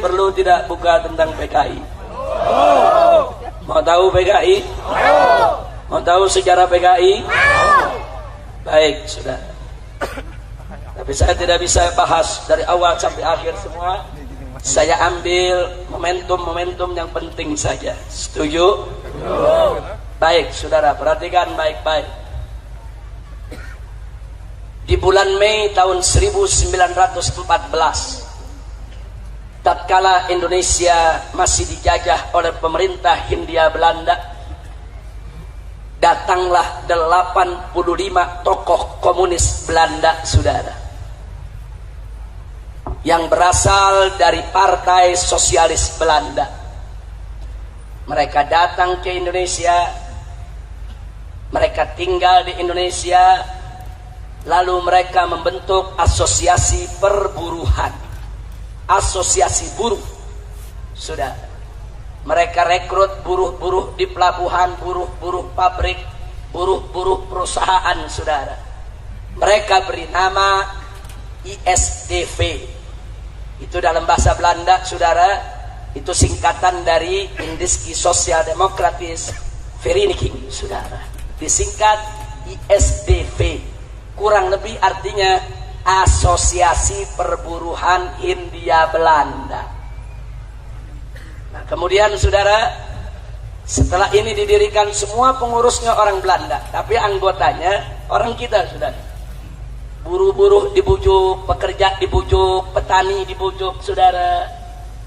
Perlu tidak buka tentang PKI? Mau tahu PKI? Mau tahu sejarah PKI? Baik, sudah. Tapi saya tidak bisa bahas dari awal sampai akhir semua. Saya ambil momentum-momentum yang penting saja. Setuju? Baik, saudara, perhatikan baik-baik. Di bulan Mei tahun 1914, tatkala Indonesia masih dijajah oleh pemerintah Hindia Belanda, datanglah 85 tokoh komunis Belanda, saudara, yang berasal dari Partai Sosialis Belanda. Mereka datang ke Indonesia, mereka tinggal di Indonesia, lalu mereka membentuk asosiasi perburuhan, asosiasi buruh. Sudah, mereka rekrut buruh-buruh di pelabuhan, buruh-buruh pabrik, buruh-buruh perusahaan, saudara. Mereka beri nama ISDV. Itu dalam bahasa Belanda, saudara, itu singkatan dari Indiski Sosial-Demokratis Vereniging, saudara. Disingkat ISDV. Kurang lebih artinya Asosiasi Perburuhan Hindia Belanda. Nah, kemudian saudara, setelah ini didirikan, semua pengurusnya orang Belanda, tapi anggotanya orang kita, saudara. Buruh-buruh dibujuk, pekerja dibujuk, petani dibujuk, saudara.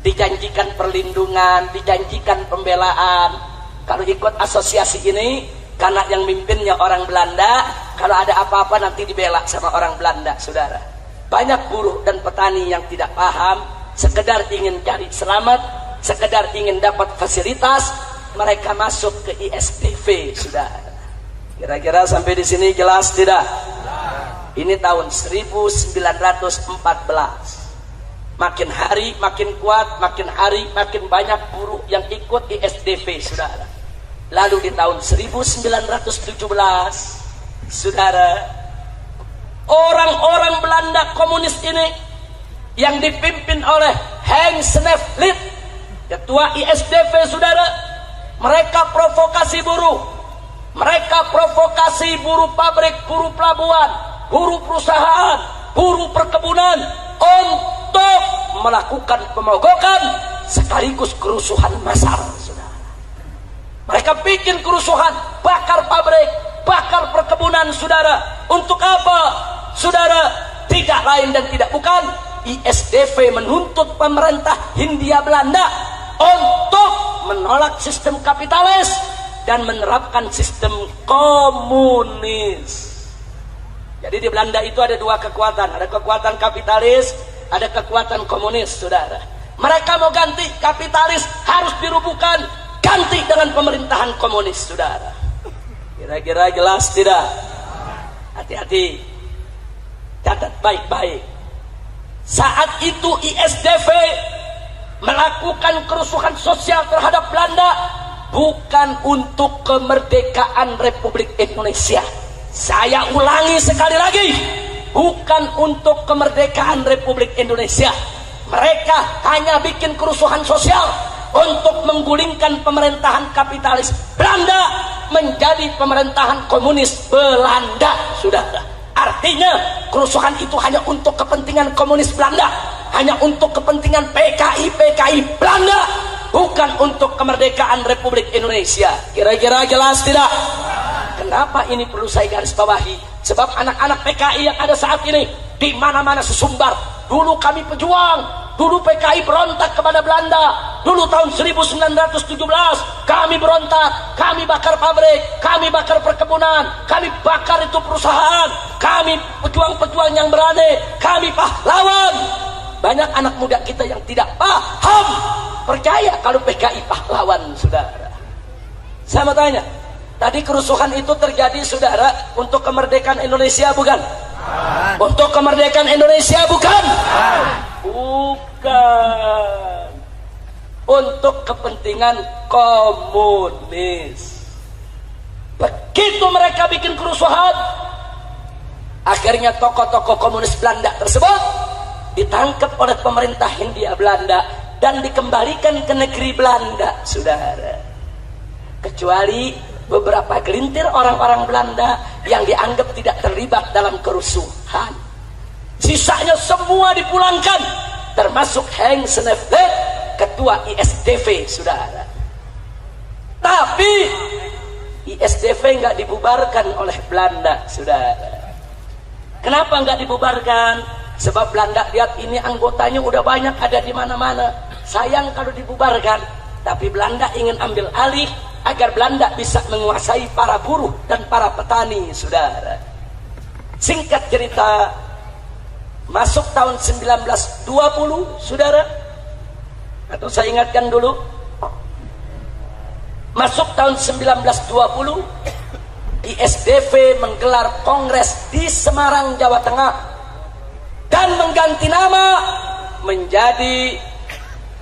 Dijanjikan perlindungan, dijanjikan pembelaan. Kalau ikut asosiasi ini, karena yang mimpinnya orang Belanda, kalau ada apa-apa nanti dibela sama orang Belanda, saudara. Banyak buruh dan petani yang tidak paham, sekedar ingin cari selamat, sekedar ingin dapat fasilitas, mereka masuk ke ISDV, saudara. Kira-kira sampai di sini jelas tidak? Ini tahun 1914. Makin hari makin kuat, makin hari makin banyak buruh yang ikut ISDV, saudara. Lalu di tahun 1917, saudara, orang-orang Belanda komunis ini yang dipimpin oleh Henk Sneevliet, ketua ISDV, saudara, mereka provokasi buruh, mereka provokasi buruh pabrik, buruh pelabuhan, buruh perusahaan, buruh perkebunan untuk melakukan pemogokan sekaligus kerusuhan massal, saudara. Mereka bikin kerusuhan, bakar pabrik, bakar perkebunan, saudara. Untuk apa, saudara? Tidak lain dan tidak bukan, ISDV menuntut pemerintah Hindia Belanda untuk menolak sistem kapitalis dan menerapkan sistem komunis. Jadi di Belanda itu ada dua kekuatan, ada kekuatan kapitalis, ada kekuatan komunis, saudara. Mereka mau ganti kapitalis, harus dirubuhkan, ganti dengan pemerintahan komunis, saudara. Kira-kira jelas tidak? Hati-hati, catat baik-baik. Saat itu ISDV melakukan kerusuhan sosial terhadap Belanda bukan untuk kemerdekaan Republik Indonesia. Saya ulangi sekali lagi, bukan untuk kemerdekaan Republik Indonesia. Mereka hanya bikin kerusuhan sosial untuk menggulingkan pemerintahan kapitalis Belanda menjadi pemerintahan komunis Belanda, saudara. Artinya kerusuhan itu hanya untuk kepentingan komunis Belanda, hanya untuk kepentingan PKI Belanda, bukan untuk kemerdekaan Republik Indonesia. Kira-kira jelas tidak? Kenapa ini perlu saya garis bawahi? Sebab anak-anak PKI yang ada saat ini di mana-mana sesumbar. Dulu kami pejuang, dulu PKI berontak kepada Belanda. Dulu tahun 1917 kami berontak, kami bakar pabrik, kami bakar perkebunan, kami bakar itu perusahaan. Kami pejuang-pejuang yang berani, kami pahlawan. Banyak anak muda kita yang tidak paham, percaya kalau PKI pahlawan, saudara. Saya mau tanya, tadi kerusuhan itu terjadi, saudara, untuk kemerdekaan Indonesia bukan? Untuk kemerdekaan Indonesia bukan? Bukan. Untuk kepentingan komunis. Begitu mereka bikin kerusuhan, akhirnya tokoh-tokoh komunis Belanda tersebut ditangkap oleh pemerintah Hindia Belanda, dan dikembalikan ke negeri Belanda, saudara. Kecuali beberapa gelintir orang-orang Belanda yang dianggap tidak terlibat dalam kerusuhan. Sisanya semua dipulangkan, termasuk Henk Sneevliet, ketua ISDV, saudara. Tapi ISDV nggak dibubarkan oleh Belanda, saudara. Kenapa nggak dibubarkan? Sebab Belanda lihat ini anggotanya udah banyak ada di mana-mana. Sayang kalau dibubarkan. Tapi Belanda ingin ambil alih agar Belanda bisa menguasai para buruh dan para petani, saudara. Singkat cerita, masuk tahun 1920, saudara. Atau saya ingatkan dulu. Masuk tahun 1920, ISDV menggelar kongres di Semarang, Jawa Tengah, dan mengganti nama menjadi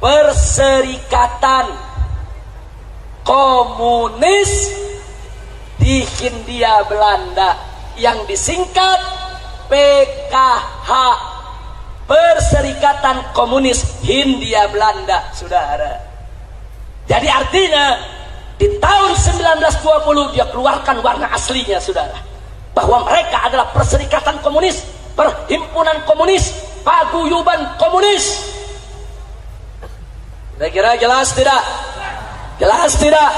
Perserikatan Komunis di Hindia Belanda, yang disingkat PKH, Perserikatan Komunis Hindia Belanda, saudara. Jadi artinya di tahun 1920 dia keluarkan warna aslinya, saudara, bahwa mereka adalah Perserikatan Komunis, Perhimpunan Komunis, Paguyuban Komunis. Kira-kira jelas tidak? Jelas tidak?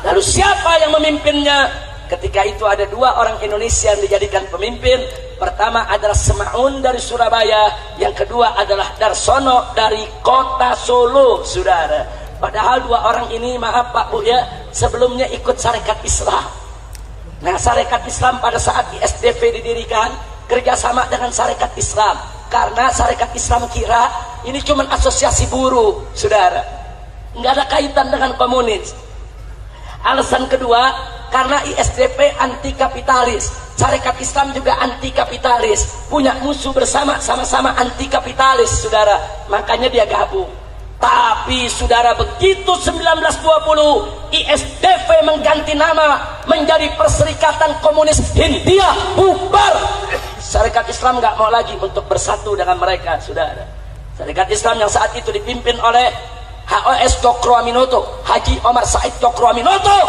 Lalu siapa yang memimpinnya? Ketika itu ada dua orang Indonesia yang dijadikan pemimpin. Pertama adalah Semaun dari Surabaya, yang kedua adalah Darsono dari kota Solo, saudara. Padahal dua orang ini, maaf Pak Bu ya, sebelumnya ikut Sarekat Islam. Nah, Sarekat Islam pada saat ISDV didirikan kerjasama dengan Sarekat Islam, karena Sarekat Islam kira ini cuma asosiasi buruh, saudara, nggak ada kaitan dengan komunis. Alasan kedua, karena ISDP anti kapitalis, Sarekat Islam juga anti kapitalis, punya musuh bersama, sama-sama anti kapitalis, saudara. Makanya dia gabung. Tapi saudara, begitu 1920 ISDV mengganti nama menjadi Perserikatan Komunis Hindia, bubar. Sarekat Islam nggak mau lagi untuk bersatu dengan mereka, saudara. Sarekat Islam yang saat itu dipimpin oleh HOS Cokroaminoto, Haji Omar Said Cokroaminoto,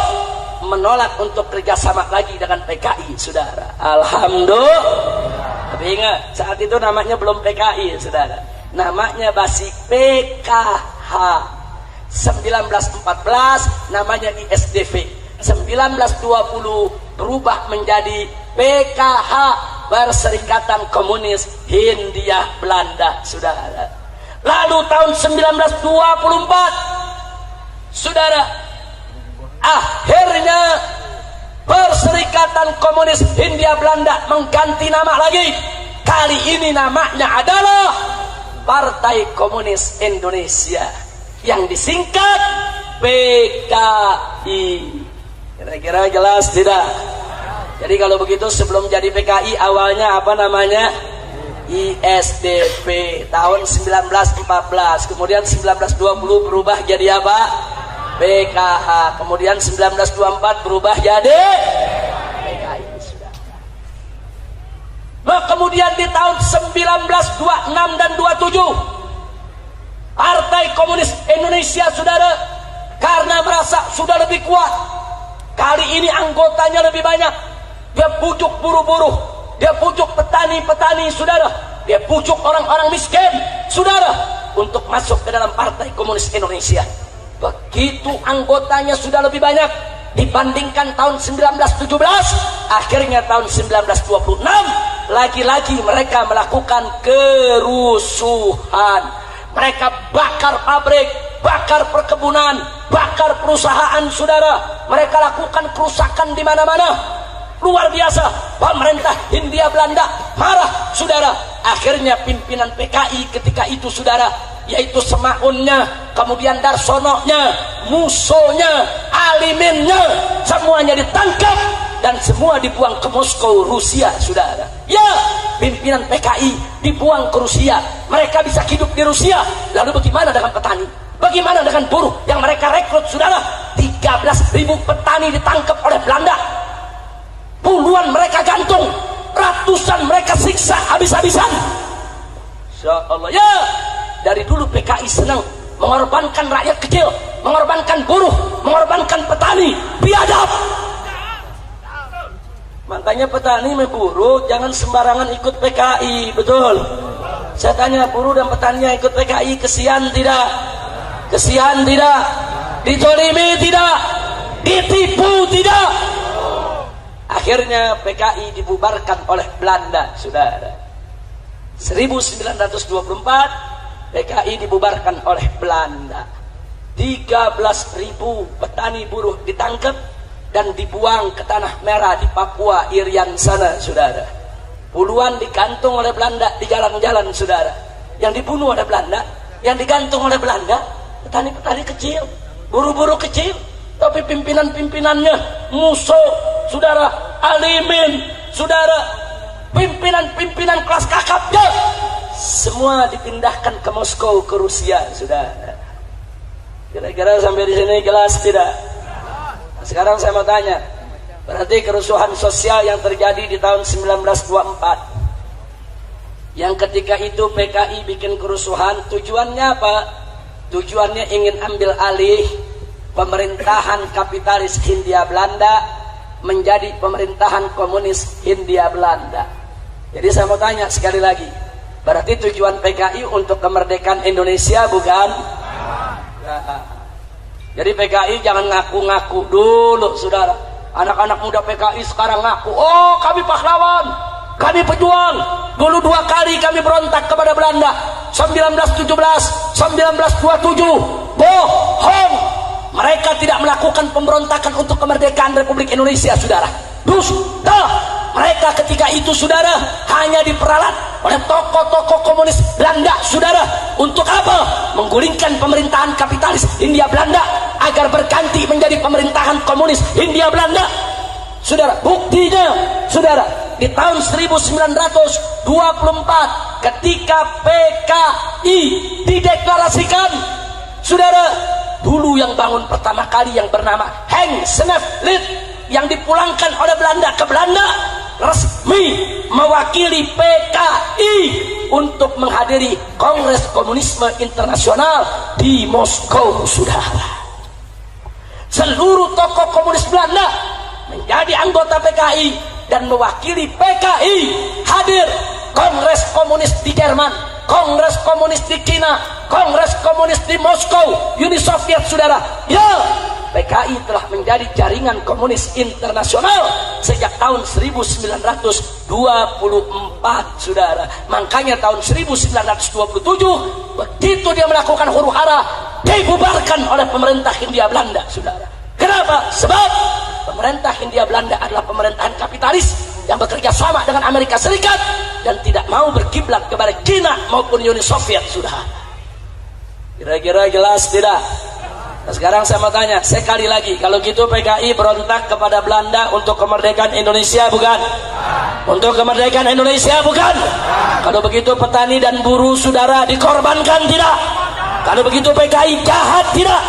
menolak untuk kerjasama lagi dengan PKI, saudara. Alhamdulillah. Tapi ingat, saat itu namanya belum PKI, saudara. Namanya masih PKH. 1914 namanya ISDV. 1920 berubah menjadi PKH, Perserikatan Komunis Hindia Belanda, saudara. Lalu tahun 1924, saudara, akhirnya Perserikatan Komunis Hindia Belanda mengganti nama lagi. Kali ini namanya adalah Partai Komunis Indonesia, yang disingkat PKI. Kira-kira jelas tidak? Jadi kalau begitu, sebelum jadi PKI awalnya apa namanya? ISDP. Tahun 1914, kemudian 1920 berubah jadi apa? PKH. Kemudian 1924 berubah jadi PKI. Nah, kemudian di tahun 1926 dan 27 Partai Komunis Indonesia, saudara, karena merasa sudah lebih kuat, kali ini anggotanya lebih banyak, dia pujuk buruh-buruh, dia pujuk petani-petani, saudara, dia pujuk orang-orang miskin, saudara, untuk masuk ke dalam Partai Komunis Indonesia. Begitu anggotanya sudah lebih banyak dibandingkan tahun 1917, akhirnya tahun 1926 lagi-lagi mereka melakukan kerusuhan. Mereka bakar pabrik, bakar perkebunan, bakar perusahaan, saudara. Mereka lakukan kerusakan di mana-mana. Luar biasa. Pemerintah Hindia Belanda marah, saudara. Akhirnya pimpinan PKI ketika itu, saudara, yaitu Semaunnya, kemudian Darsononya, Musonya, Aliminnya, semuanya ditangkap dan semua dibuang ke Moskow, Rusia, saudara. Ya, pimpinan PKI dibuang ke Rusia. Mereka bisa hidup di Rusia. Lalu bagaimana dengan petani? Bagaimana dengan buruh yang mereka rekrut, saudara? 13.000 petani ditangkap oleh Belanda. Puluhan mereka gantung, ratusan mereka siksa habis-habisan. Insya Allah. Ya, dari dulu PKI senang mengorbankan rakyat kecil, mengorbankan buruh, mengorbankan petani, biadab. Makanya petani buruh jangan sembarangan ikut PKI, betul? Saya tanya, buruh dan petani yang ikut PKI kesian tidak? Kesian tidak? Ditolimi tidak? Ditipu tidak? Akhirnya PKI dibubarkan oleh Belanda, saudara. 1924 PKI dibubarkan oleh Belanda. 13.000 petani buruh ditangkap dan dibuang ke tanah merah di Papua Irian sana, saudara. Puluhan digantung oleh Belanda di jalan-jalan, saudara. Yang dibunuh oleh Belanda, yang digantung oleh Belanda, petani-petani kecil, buruh-buruh kecil, tapi pimpinan-pimpinannya musuh, saudara, alimin, saudara, pimpinan-pimpinan kelas kakapnya semua dipindahkan ke Moskow, ke Rusia, saudara. Kira-kira sampai di sini jelas tidak? Nah, sekarang saya mau tanya, berarti kerusuhan sosial yang terjadi di tahun 1924, yang ketika itu PKI bikin kerusuhan, tujuannya apa? Tujuannya ingin ambil alih pemerintahan kapitalis Hindia Belanda menjadi pemerintahan komunis Hindia Belanda. Jadi saya mau tanya sekali lagi, berarti tujuan PKI untuk kemerdekaan Indonesia, bukan? Jadi PKI jangan ngaku-ngaku dulu, saudara. Anak-anak muda PKI sekarang ngaku, oh kami pahlawan, kami pejuang. Dulu 2 kali kami berontak kepada Belanda, 1917, 1927. Bohong. Mereka tidak melakukan pemberontakan untuk kemerdekaan Republik Indonesia, saudara. Dusta. Mereka ketika itu, saudara, hanya diperalat oleh tokoh-tokoh komunis Belanda, saudara. Untuk apa? Menggulingkan pemerintahan kapitalis Hindia Belanda agar berganti menjadi pemerintahan komunis Hindia Belanda. Saudara, buktinya, saudara, di tahun 1924 ketika PKI dideklarasikan, saudara, dulu yang bangun pertama kali yang bernama Henk Sneevliet yang dipulangkan oleh Belanda ke Belanda resmi mewakili PKI untuk menghadiri Kongres Komunisme Internasional di Moskow, saudara. Seluruh tokoh komunis Belanda menjadi anggota PKI dan mewakili PKI hadir Kongres Komunis di Jerman, Kongres Komunis di Cina, Kongres Komunis di Moskow, Uni Soviet, saudara. Ya, PKI telah menjadi jaringan komunis internasional sejak tahun 1924, saudara. Makanya tahun 1927 begitu dia melakukan huru-hara, dibubarkan oleh pemerintah Hindia Belanda, saudara. Kenapa? Sebab pemerintah Hindia Belanda adalah pemerintahan kapitalis yang bekerja sama dengan Amerika Serikat dan tidak mau berkiblat kepada Cina maupun Uni Soviet, saudara. Kira-kira jelas tidak? Nah, sekarang saya mau tanya sekali lagi, kalau gitu PKI berontak kepada Belanda untuk kemerdekaan Indonesia, bukan? Untuk kemerdekaan Indonesia, bukan? Kalau begitu petani dan buruh, saudara, dikorbankan tidak? Kalau begitu PKI jahat tidak?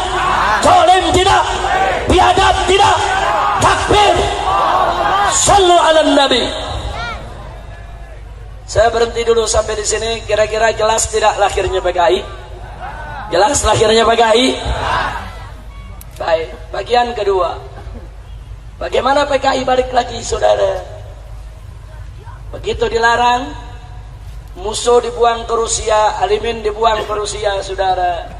Zalim tidak? Biadab tidak? Takbir! Sallu ala Nabi. Saya berhenti dulu sampai di sini. Kira-kira jelas tidak lahirnya PKI? Jelas lahirnya PKI? Baik, bagian kedua, bagaimana PKI balik lagi, saudara? Begitu dilarang, musuh dibuang ke Rusia, alimin dibuang ke Rusia, saudara.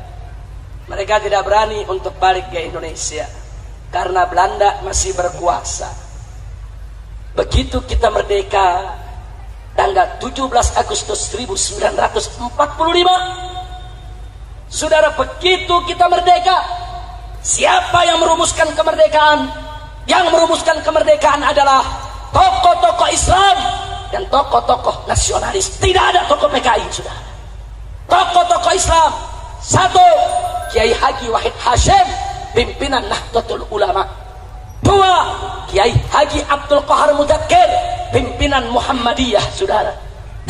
Mereka tidak berani untuk balik ke Indonesia karena Belanda masih berkuasa. Begitu kita merdeka tanggal 17 Agustus 1945, saudara, begitu kita merdeka, siapa yang merumuskan kemerdekaan? Yang merumuskan kemerdekaan adalah tokoh-tokoh Islam dan tokoh-tokoh nasionalis. Tidak ada tokoh PKI, saudara. Tokoh-tokoh Islam, satu, Kiai Haji Wahid Hashim, pimpinan Nahdlatul Ulama. Dua, Kiai Haji Abdul Qahar Mudzakkir, pimpinan Muhammadiyah, saudara.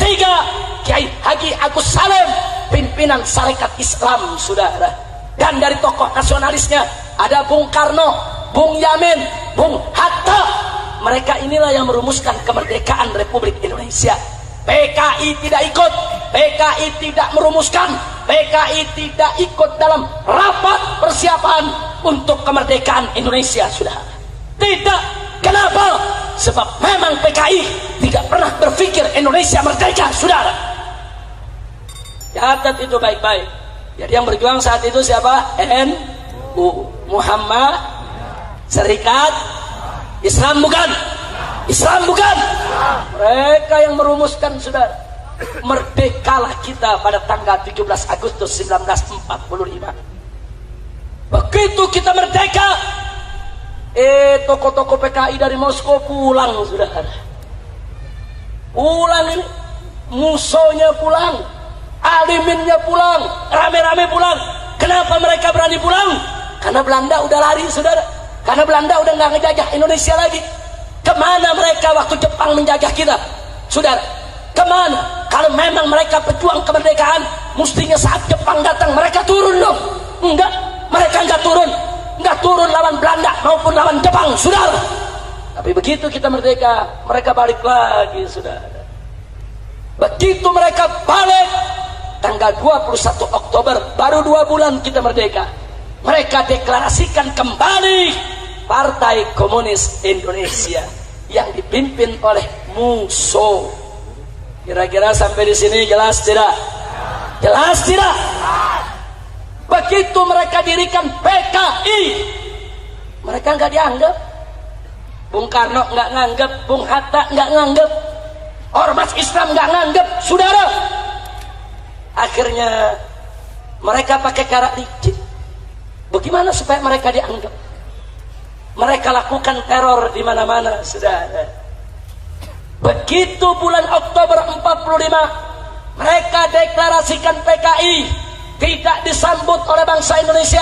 Tiga, Kiai Haji Agus Salim, pimpinan Sarekat Islam, saudara. Dan dari tokoh nasionalisnya ada Bung Karno, Bung Yamin, Bung Hatta. Mereka inilah yang merumuskan kemerdekaan Republik Indonesia. PKI tidak ikut, PKI tidak merumuskan, PKI tidak ikut dalam rapat persiapan untuk kemerdekaan Indonesia, saudara. Tidak. Kenapa? Sebab memang PKI tidak pernah berpikir Indonesia merdeka, saudara. Catat itu baik-baik. Jadi yang berjuang saat itu siapa? NU, Muhammad Serikat Islam, bukan? Islam bukan? Mereka yang merumuskan, saudara. Merdekalah kita pada tanggal 17 Agustus 1945. Begitu kita merdeka, tokoh-tokoh PKI dari Moskow pulang, saudara. Pulang ini, musuhnya pulang, aliminnya pulang, rame-rame pulang. Kenapa mereka berani pulang? Karena Belanda udah lari, saudara. Karena Belanda udah nggak ngejajah Indonesia lagi. Kemana mereka waktu Jepang menjajah kita, saudara? Kemana? Kalau memang mereka pejuang kemerdekaan, mestinya saat Jepang datang mereka turun dong. Enggak, mereka enggak turun. Enggak turun lawan Belanda maupun lawan Jepang, saudara. Tapi begitu kita merdeka, mereka balik lagi, saudara. Begitu mereka balik, tanggal 21 Oktober, baru 2 bulan kita merdeka, mereka deklarasikan kembali Partai Komunis Indonesia yang dipimpin oleh Musso. Kira-kira sampai di sini jelas tidak? Jelas tidak? Begitu mereka dirikan PKI, mereka nggak dianggap. Bung Karno nggak nganggap, Bung Hatta nggak nganggap, ormas Islam nggak nganggap, saudara. Akhirnya mereka pakai cara licik. Bagaimana supaya mereka dianggap? Mereka lakukan teror di mana-mana, saudara. Begitu bulan Oktober 45, mereka deklarasikan PKI, tidak disambut oleh bangsa Indonesia,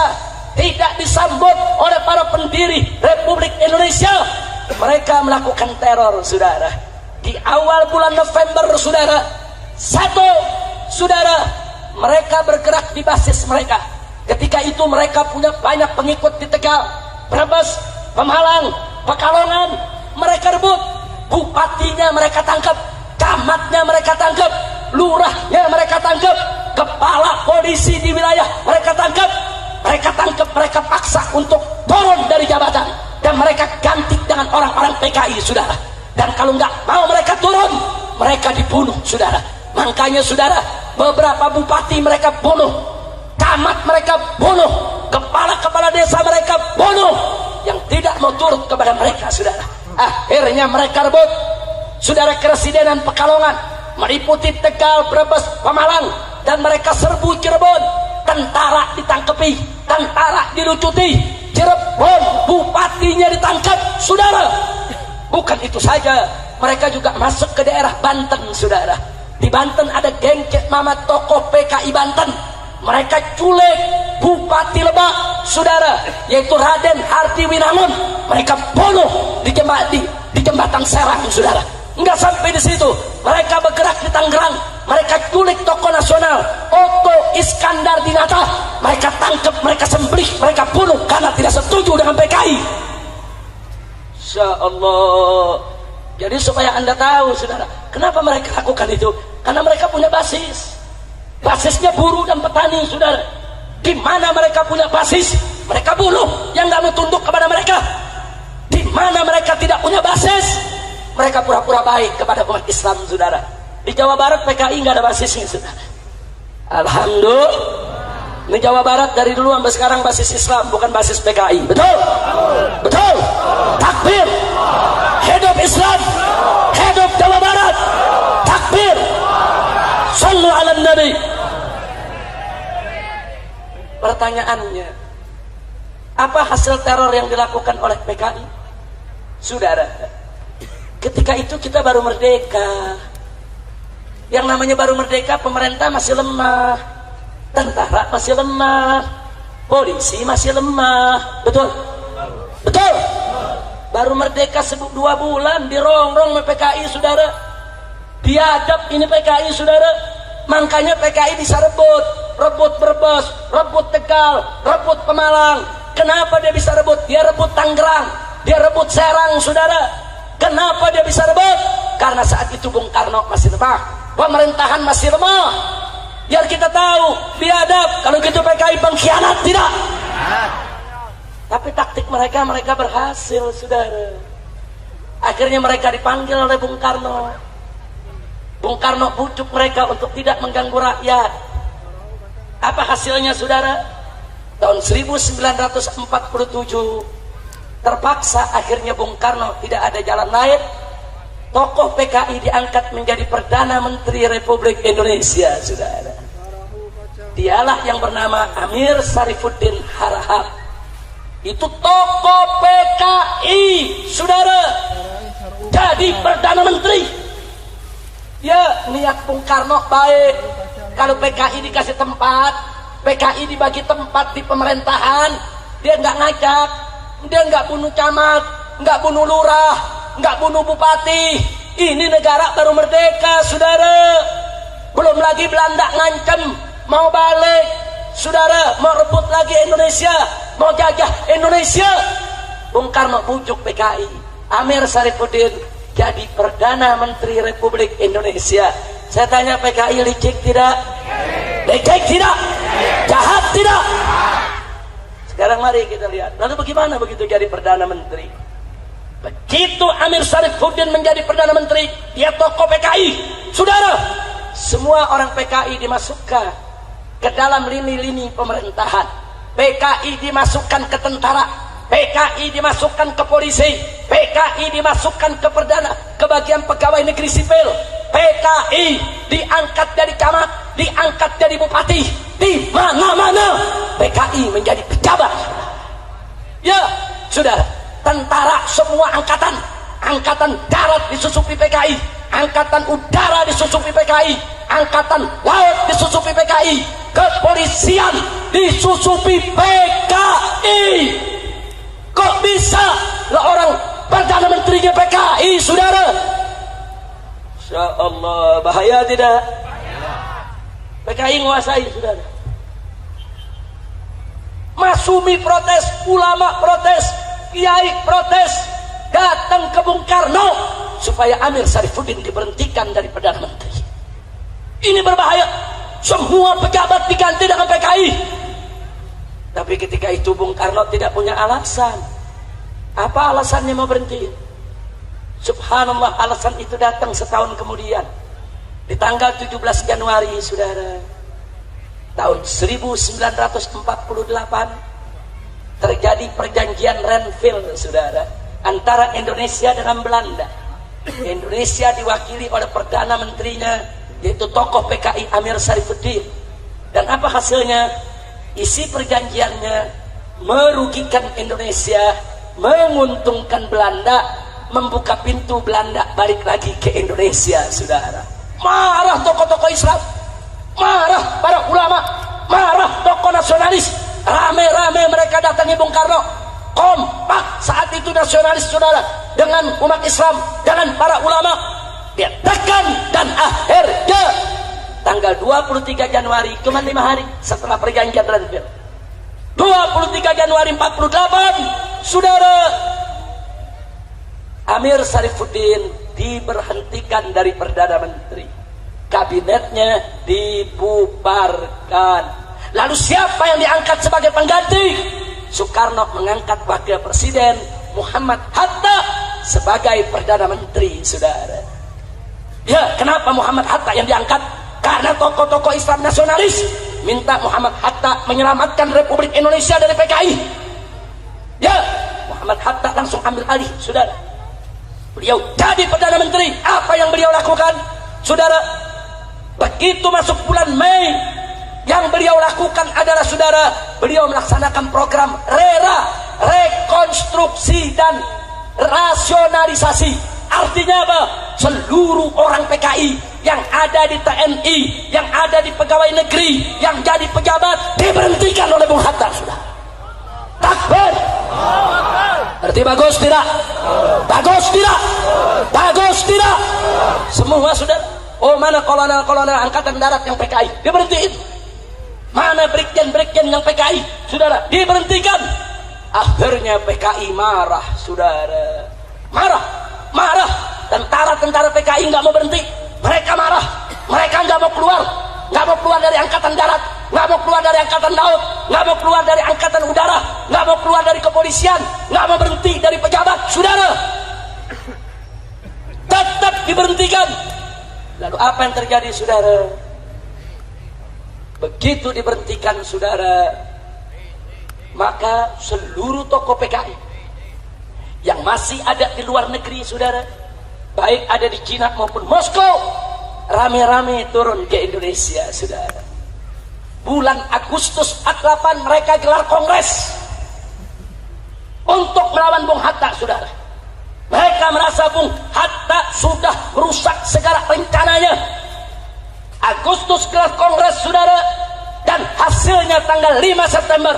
tidak disambut oleh para pendiri Republik Indonesia. Mereka melakukan teror, saudara. Di awal bulan November, saudara, saudara, mereka bergerak di basis mereka. Ketika itu mereka punya banyak pengikut di Tegal, Brebes, Pemalang, Pekalongan. Mereka rebut. Bupatinya mereka tangkap, camatnya mereka tangkap, lurahnya mereka tangkap, kepala polisi di wilayah mereka tangkap, mereka paksa untuk turun dari jabatan, dan mereka ganti dengan orang-orang PKI, saudara. Dan kalau nggak mau mereka turun, mereka dibunuh, saudara. Makanya, saudara, beberapa bupati mereka bunuh, camat mereka bunuh, kepala desa mereka bunuh, yang tidak mau turun kepada mereka, saudara. Akhirnya mereka rebut, saudara, Keresidenan Pekalongan, meliputi Tegal, Brebes, Pemalang, dan mereka serbu Cirebon. Tentara ditangkepi, tentara dilucuti, Cirebon bupatinya ditangkap, saudara. Bukan itu saja, mereka juga masuk ke daerah Banten, saudara. Di Banten ada geng Mama tokoh PKI Banten. Mereka culik Bupati Lebak, saudara, yaitu Raden Hardi Winangun. Mereka bunuh di jembatan Serang, saudara. Enggak sampai di situ, mereka bergerak di Tangerang. Mereka culik tokoh nasional Otto Iskandar Dinata. Mereka tangkap, mereka sembelih, mereka bunuh karena tidak setuju dengan PKI. Insya Allah. Jadi supaya anda tahu, saudara, kenapa mereka lakukan itu? Karena mereka punya basis. Basisnya buruh dan petani, saudara. Di mana mereka punya basis, mereka bunuh yang nggak mau tunduk kepada mereka. Di mana mereka tidak punya basis, mereka pura-pura baik kepada umat Islam, saudara. Di Jawa Barat PKI nggak ada basisnya, saudara. Alhamdulillah. Ini Jawa Barat dari dulu sampai sekarang basis Islam, bukan basis PKI. Betul? Betul? Takbir. Hidup Islam. Hidup Jawa Barat. Takbir. Sallu ala Nabi. Pertanyaannya, apa hasil teror yang dilakukan oleh PKI? Saudara, ketika itu kita baru merdeka. Yang namanya baru merdeka, pemerintah masih lemah, tentara masih lemah, polisi masih lemah. Betul? Betul? Baru merdeka 2 bulan dirongrong oleh PKI, saudara. Biadab ini PKI, saudara. Makanya PKI bisa rebut Brebes, rebut Tegal, rebut Pemalang. Kenapa dia bisa rebut? Dia rebut Tangerang, dia rebut Serang, saudara. Kenapa dia bisa rebut? Karena saat itu Bung Karno masih lemah, pemerintahan masih lemah. biar kita tahu biadab. Kalau gitu PKI pengkhianat, tidak. Tapi taktik mereka berhasil, saudara. Akhirnya mereka dipanggil oleh Bung Karno. Bung Karno bujuk mereka untuk tidak mengganggu rakyat. Apa hasilnya, saudara? Tahun 1947 terpaksa akhirnya Bung Karno tidak ada jalan lain. Tokoh PKI diangkat menjadi Perdana Menteri Republik Indonesia, saudara. Dialah yang bernama Amir Syarifuddin Harahap. Itu tokoh PKI, saudara, jadi Perdana Menteri. Ya, niat Bung Karno baik. Kalau PKI dikasih tempat, PKI dibagi tempat di pemerintahan, dia nggak ngajak, dia nggak bunuh camat, nggak bunuh lurah, nggak bunuh bupati. Ini negara baru merdeka, saudara. Belum lagi Belanda ngancem mau balik, saudara, mau rebut lagi Indonesia, mau jajah Indonesia. Bung Karno bujuk PKI, Amir Syarifuddin jadi Perdana Menteri Republik Indonesia. Saya tanya, PKI licik tidak? Licik tidak? Jahat tidak? Sekarang mari kita lihat. Lalu bagaimana begitu jadi Perdana Menteri? Begitu Amir Syarifuddin menjadi Perdana Menteri, dia tokoh PKI. Saudara, semua orang PKI dimasukkan ke dalam lini-lini pemerintahan. PKI dimasukkan ke tentara, PKI dimasukkan ke polisi, PKI dimasukkan ke bagian pegawai negeri sipil, PKI diangkat dari camat, diangkat jadi bupati, di mana-mana PKI menjadi pejabat. Ya, sudah, tentara semua angkatan darat disusupi PKI, angkatan udara disusupi PKI, angkatan laut disusupi PKI, kepolisian disusupi PKI. Kok bisa lah orang Perdana Menterinya PKI, saudara? Insya Allah, bahaya tidak? PKI menguasai, saudara. Masumi protes, ulama protes, kiai protes, datang ke Bung Karno supaya Amir Syarifuddin diberhentikan dari Perdana Menteri. Ini berbahaya. Semua pejabat diganti dengan PKI. Tapi ketika itu Bung Karno tidak punya alasan. Apa alasannya mau berhenti? Subhanallah, alasan itu datang setahun kemudian. Di tanggal 17 Januari, saudara, tahun 1948 terjadi perjanjian Renville, saudara, antara Indonesia dengan Belanda. Indonesia diwakili oleh Perdana Menterinya, yaitu tokoh PKI Amir Syarifuddin. Dan apa hasilnya? Isi perjanjiannya merugikan Indonesia, menguntungkan Belanda, membuka pintu Belanda balik lagi ke Indonesia, saudara. Marah tokoh-tokoh Islam, marah para ulama, marah tokoh nasionalis. Rame-rame mereka datangi Bung Karno. Kompak saat itu nasionalis, saudara, dengan umat Islam, dengan para ulama. Dia tekan, dan akhirnya tanggal 23 Januari, cuma 5 hari setelah perjanjian Renville, 23 Januari 48, saudara, Amir Syarifuddin diberhentikan dari Perdana Menteri. Kabinetnya dibubarkan. Lalu siapa yang diangkat sebagai pengganti? Soekarno mengangkat Wakil Presiden Muhammad Hatta sebagai Perdana Menteri, saudara. Ya, kenapa Muhammad Hatta yang diangkat? Karena tokoh-tokoh Islam nasionalis minta Muhammad Hatta menyelamatkan Republik Indonesia dari PKI. Ya, Muhammad Hatta langsung ambil alih, saudara. Beliau jadi Perdana Menteri. Apa yang beliau lakukan, saudara? Begitu masuk bulan Mei, yang beliau lakukan adalah, saudara, beliau melaksanakan program RERA, rekonstruksi dan rasionalisasi. Artinya apa? Seluruh orang PKI yang ada di TNI, yang ada di pegawai negeri, yang jadi pejabat diberhentikan oleh Bung Hatta, sudah. Takbir. Berarti bagus tidak? Bagus tidak? Bagus tidak? Semua sudah. Oh, mana kolonel-kolonel angkatan darat yang PKI? Diberhentiin. Mana brigjen-brigjen yang PKI? Saudara, diberhentikan. Akhirnya PKI marah, saudara. Marah. Tentara-tentara PKI nggak mau berhenti. Mereka marah. Mereka nggak mau keluar. nggak mau keluar dari angkatan darat, nggak mau keluar dari angkatan laut, nggak mau keluar dari angkatan udara, nggak mau keluar dari kepolisian, nggak mau berhenti dari pejabat, saudara. Tetap diberhentikan. Lalu apa yang terjadi, saudara? Begitu diberhentikan, saudara, maka seluruh tokoh PKI yang masih ada di luar negeri, saudara, baik ada di Cina maupun Moskow, rame-rame turun ke Indonesia, saudara. Bulan Agustus 48 mereka gelar kongres untuk melawan Bung Hatta, saudara. Mereka merasa Bung Hatta sudah merusak segala rencananya. Agustus gelar kongres, saudara, dan hasilnya tanggal 5 September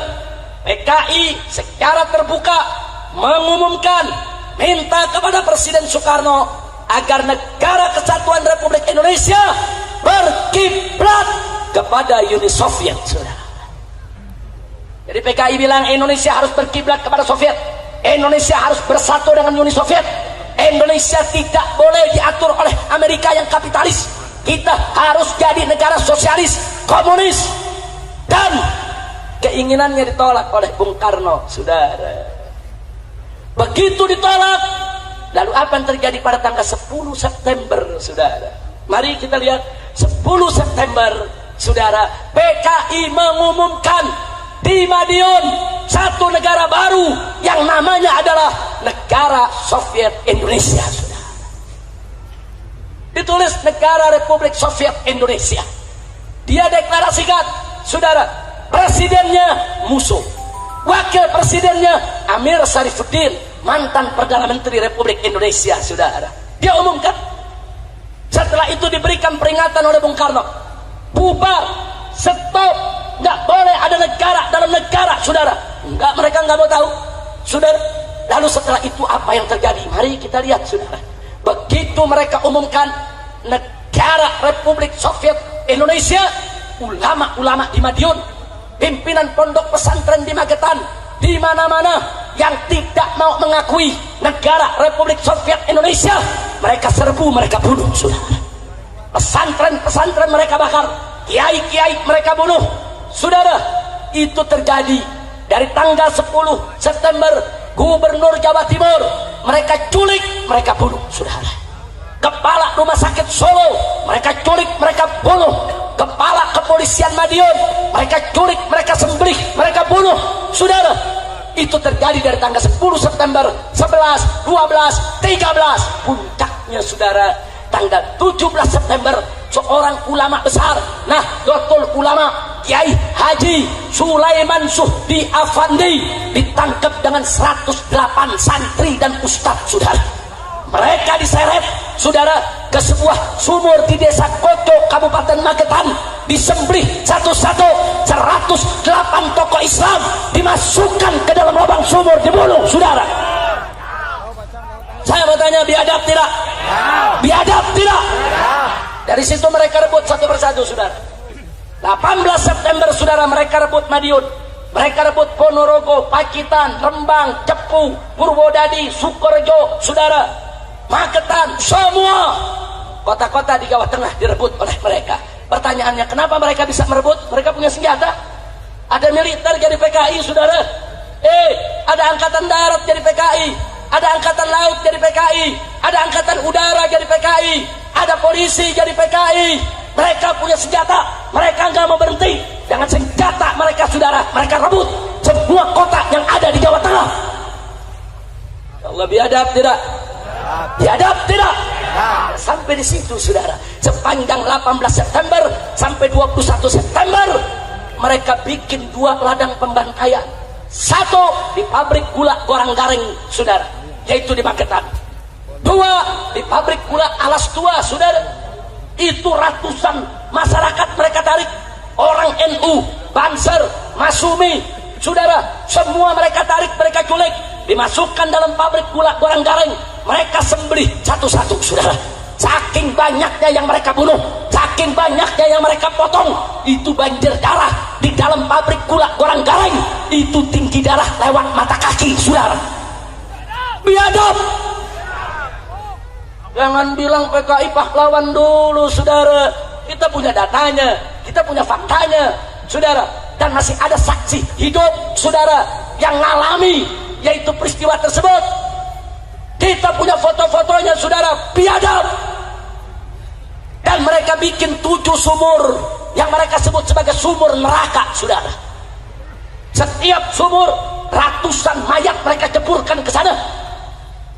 PKI secara terbuka mengumumkan, minta kepada Presiden Soekarno agar negara kesatuan Republik Indonesia berkiblat kepada Uni Soviet, saudara. Jadi PKI bilang Indonesia harus berkiblat kepada Soviet, Indonesia harus bersatu dengan Uni Soviet, Indonesia tidak boleh diatur oleh Amerika yang kapitalis, kita harus jadi negara sosialis, komunis. Dan keinginannya ditolak oleh Bung Karno, saudara. Begitu ditolak, lalu apa yang terjadi pada tanggal 10 September, saudara? Mari kita lihat 10 September, saudara, PKI mengumumkan di Madiun satu negara baru yang namanya adalah Negara Soviet Indonesia, saudara. Ditulis Negara Republik Soviet Indonesia. Dia deklarasikan, saudara, presidennya Musuh, wakil presidennya Amir Sarifuddin, mantan Perdana Menteri Republik Indonesia, saudara. Dia umumkan. Setelah itu diberikan peringatan oleh Bung Karno, bubar, stop, nggak boleh ada negara dalam negara, saudara. Enggak, mereka nggak mau tahu, saudara. Lalu setelah itu apa yang terjadi? Mari kita lihat, saudara. Begitu mereka umumkan Negara Republik Soviet Indonesia, ulama-ulama di Madiun, pimpinan pondok pesantren di Magetan, di mana-mana yang tidak mau mengakui Negara Republik Soviet Indonesia, mereka serbu, mereka bunuh, saudara. Pesantren-pesantren mereka bakar, kiai-kiai mereka bunuh, saudara. Itu terjadi dari tanggal 10 September. Gubernur Jawa Timur mereka culik, mereka bunuh, saudara. Kepala Rumah Sakit Solo mereka culik, mereka bunuh. Kepala Kepolisian Madiun mereka culik, mereka sembelih, mereka bunuh, saudara. Itu terjadi dari tanggal 10 September, 11, 12, 13. Puncaknya, saudara, tanggal 17 September seorang ulama besar, Nahdlatul Ulama, Kiai Haji Sulaiman Suhdi Afandi, ditangkap dengan 108 santri dan ustadz, saudara. Mereka diseret, saudara, ke sebuah sumur di desa Koco, Kabupaten Magetan, disembelih satu-satu. 108 tokoh Islam dimasukkan ke dalam lubang sumur, dibunuh, saudara. Saya mau tanya, biadab tidak? Biadab tidak? Dari situ mereka rebut satu persatu, saudara. 18 September, saudara, mereka rebut Madiun, mereka rebut Ponorogo, Pacitan, Rembang, Cepu, Purwodadi, Sukorejo, saudara, Magetan, semua kota-kota di Jawa Tengah direbut oleh mereka. Pertanyaannya, kenapa mereka bisa merebut? Mereka punya senjata, ada militer jadi PKI, saudara. Ada angkatan darat jadi PKI, ada angkatan laut jadi PKI, ada angkatan udara jadi PKI, ada polisi jadi PKI. Mereka punya senjata, mereka nggak mau berhenti. Dengan senjata mereka, saudara, mereka rebut semua kota yang ada di Jawa Tengah. Ya Allah, biadab tidak? Biadab tidak? Sampai di situ, saudara. Sepanjang 18 September sampai 21 September mereka bikin 2 ladang pembantaian. Satu di pabrik gula Gorang Garing, saudara, yaitu di Magetan. 2 di pabrik gula Alas Tua, saudara. Itu ratusan masyarakat mereka tarik, orang NU, Banser, Masumi, saudara, semua mereka tarik, mereka culik, dimasukkan dalam pabrik gula Gorang Garing, mereka sembelih satu-satu, saudara. Saking banyaknya yang mereka bunuh, saking banyaknya yang mereka potong, itu banjir darah di dalam pabrik gula Gorang Garing, itu tinggi darah lewat mata kaki, saudara. Biadab. Jangan bilang PKI pahlawan dulu, saudara. Kita punya datanya. kita punya faktanya, saudara, dan masih ada saksi hidup, saudara, yang ngalami yaitu peristiwa tersebut. Kita punya foto-fotonya, saudara, biadab. Dan mereka bikin 7 sumur yang mereka sebut sebagai sumur neraka, saudara. Setiap sumur ratusan mayat mereka ceburkan ke sana.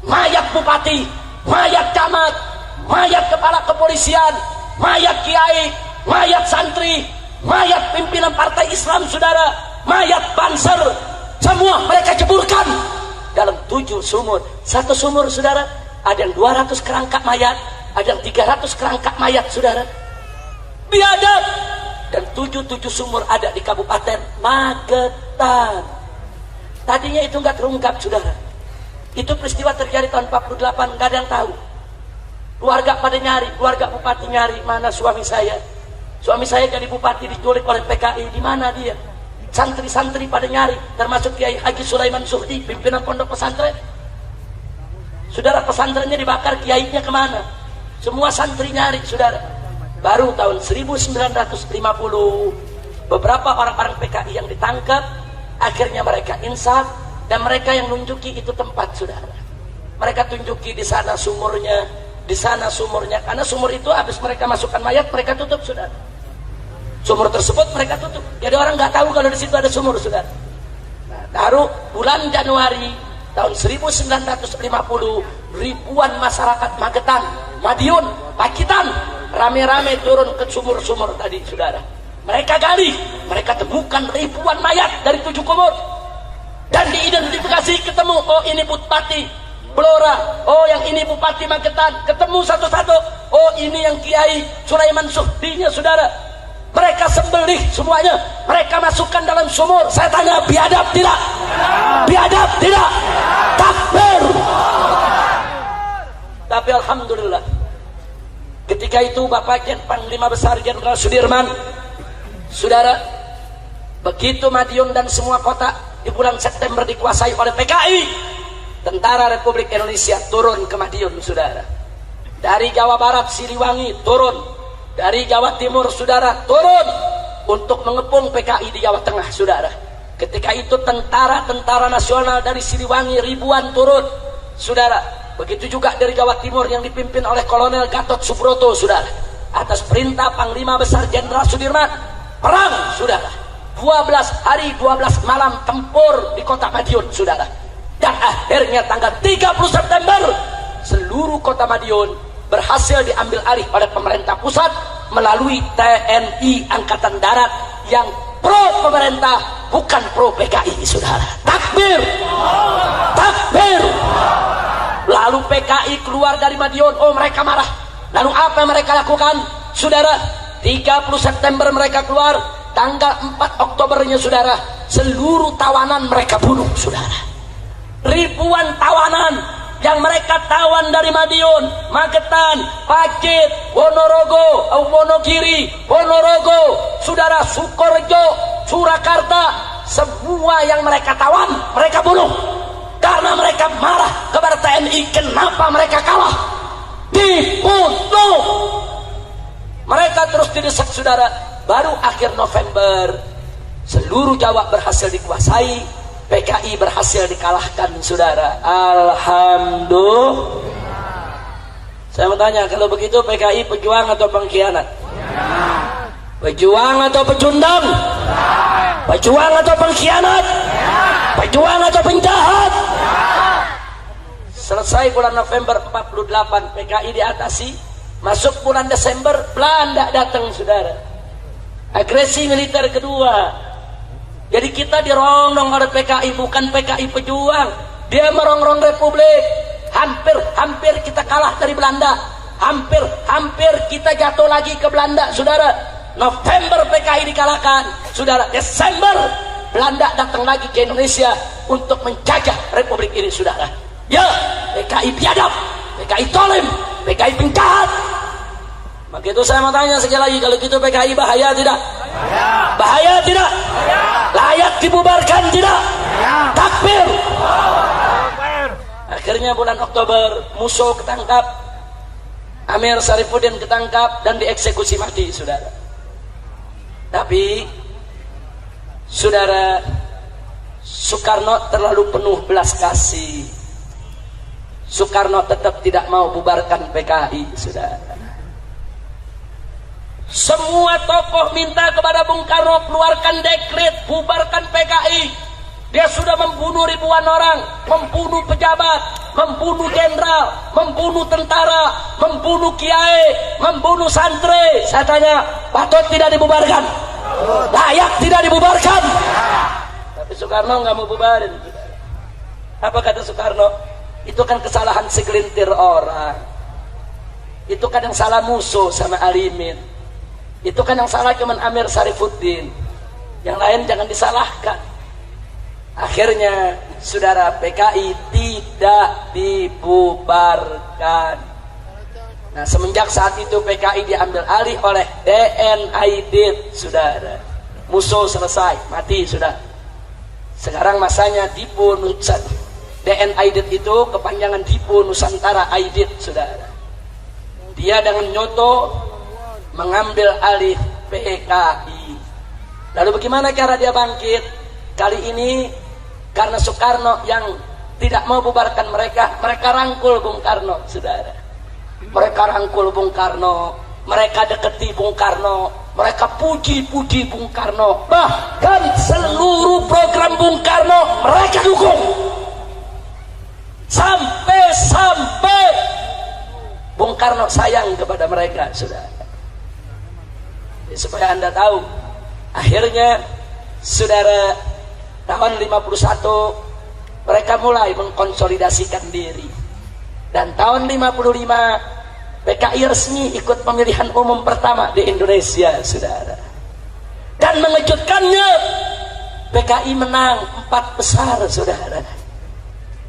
Mayat bupati, mayat camat, mayat kepala kepolisian, mayat kiai, mayat santri, mayat pimpinan partai Islam, saudara, mayat banser, semua mereka ceburkan dalam 7 sumur. Satu sumur, saudara, ada yang 200 kerangka mayat, ada yang 300 kerangka mayat, saudara. Biadab. Dan 7 sumur ada di Kabupaten Magetan. Tadinya itu nggak terungkap, saudara. Itu peristiwa terjadi tahun 48, nggak ada yang tahu. Keluarga pada nyari, keluarga bupati nyari, mana suami saya? Suami saya jadi bupati diculik oleh PKI, di mana dia? Santri-santri pada nyari, termasuk Kiai Haji Sulaiman Suhdi, pimpinan pondok pesantren. Saudara, pesantrennya dibakar, kiainya kemana? Semua santri nyari, saudara. Baru tahun 1950 beberapa orang-orang PKI yang ditangkap, akhirnya mereka insaf, dan mereka yang nunjuki itu tempat, saudara. Mereka tunjuki di sana sumurnya, di sana sumurnya, karena sumur itu habis mereka masukkan mayat, mereka tutup, saudara. Sumur tersebut mereka tutup, jadi orang nggak tahu kalau di situ ada sumur, saudara. Nah, baru bulan Januari tahun 1950 ribuan masyarakat Magetan, Madiun, Pacitan rame-rame turun ke sumur-sumur tadi, saudara. Mereka gali, mereka temukan ribuan mayat dari 7 kubur, dan diidentifikasi, ketemu, oh ini Bupati Blora, oh yang ini Bupati Magetan, ketemu satu-satu, oh ini yang Kiai Sulaiman Suhdinya, saudara. Mereka sembelih semuanya, mereka masukkan dalam sumur. Saya tanya, biadab tidak? Biadab tidak? Takbir. Tapi alhamdulillah, ketika itu Bapak Panglima Besar Jenderal Sudirman, saudara, begitu Madiun dan semua kota di bulan September dikuasai oleh PKI, Tentara Republik Indonesia turun ke Madiun, saudara. Dari Jawa Barat, Siliwangi turun, dari Jawa Timur, saudara, turun untuk mengepung PKI di Jawa Tengah, saudara. Ketika itu tentara nasional dari Siliwangi ribuan turun, saudara. Begitu juga dari Jawa Timur yang dipimpin oleh Kolonel Gatot Subroto, saudara. Atas perintah Panglima Besar Jenderal Sudirman, perang, saudara. 12 hari 12 malam tempur di kota Madiun, saudara. Dan akhirnya tanggal 30 September seluruh kota Madiun berhasil diambil alih oleh pemerintah pusat melalui TNI Angkatan Darat yang pro pemerintah, bukan pro PKI, saudara. Takbir. Takbir. Lalu PKI keluar dari Madiun, oh mereka marah. Lalu apa yang mereka lakukan, saudara? 30 September mereka keluar, tanggal 4 Oktobernya, saudara, seluruh tawanan mereka bunuh, saudara. Ribuan tawanan yang mereka tawan dari Madiun, Magetan, Pacet, Wonorogo, Wonogiri, Ponorogo, saudara, Sukorejo, Surakarta, semua yang mereka tawan mereka bunuh. Karena mereka marah kepada TNI, kenapa mereka kalah? Dibunuh. Mereka terus didesak, saudara. Baru akhir November seluruh Jawa berhasil dikuasai, PKI berhasil dikalahkan, saudara. Alhamdulillah. Saya mau tanya, kalau begitu PKI pejuang atau pengkhianat? Pejuang atau pecundang? Pejuang atau pengkhianat? Pejuang atau penjahat? Selesai bulan November 48, PKI diatasi. Masuk bulan Desember, Belanda datang, saudara. Agresi militer kedua. Jadi kita dirongrong oleh PKI, bukan PKI pejuang. Dia merongrong Republik. Hampir kita kalah dari Belanda. Hampir kita jatuh lagi ke Belanda, saudara. November PKI dikalahkan, saudara. Desember Belanda datang lagi ke Indonesia untuk menjajah Republik ini, saudara. Ya, PKI biadab, PKI tolim, PKI penjahat. Maka itu saya mau tanya sekali lagi, kalau gitu PKI bahaya tidak? Bahaya tidak? Layak dibubarkan tidak? Takbir. Akhirnya bulan Oktober Musso ketangkap, Amir Sarifuddin ketangkap dan dieksekusi mati, saudara. Tapi saudara, Soekarno terlalu penuh belas kasih. Soekarno tetap tidak mau bubarkan PKI, saudara. Semua tokoh minta kepada Bung Karno keluarkan dekret bubarkan PKI. Dia sudah membunuh ribuan orang, membunuh pejabat, membunuh jenderal, membunuh tentara, membunuh kiai, membunuh santri. Saya tanya, patut tidak dibubarkan? Layak tidak dibubarkan? Tapi Soekarno nggak mau bubarin. Apa kata Soekarno? Itu kan kesalahan segelintir orang. Itu kan yang salah Musso sama Alimin. Itu kan yang salah cuman Amir Sarifuddin. Yang lain jangan disalahkan. Akhirnya saudara, PKI tidak dibubarkan. Nah, semenjak saat itu PKI diambil alih oleh DN Aidit, saudara. Musso selesai, mati sudah. Sekarang masanya Dipo Nusantara. DN Aidit itu kepanjangan Dipo Nusantara Aidit, saudara. Dia dengan nyoto mengambil alih PKI. Lalu bagaimana cara dia bangkit? Kali ini karena Soekarno yang tidak mau bubarkan mereka rangkul Bung Karno, saudara. Mereka rangkul Bung Karno, mereka deketi Bung Karno, mereka puji-puji Bung Karno. Bahkan seluruh program Bung Karno mereka dukung. Sampai Bung Karno sayang kepada mereka, saudara. Supaya Anda tahu, akhirnya saudara, tahun 51 mereka mulai mengkonsolidasikan diri. Dan tahun 55 PKI resmi ikut pemilihan umum pertama di Indonesia, saudara. Dan mengejutkannya, PKI menang 4 besar, saudara.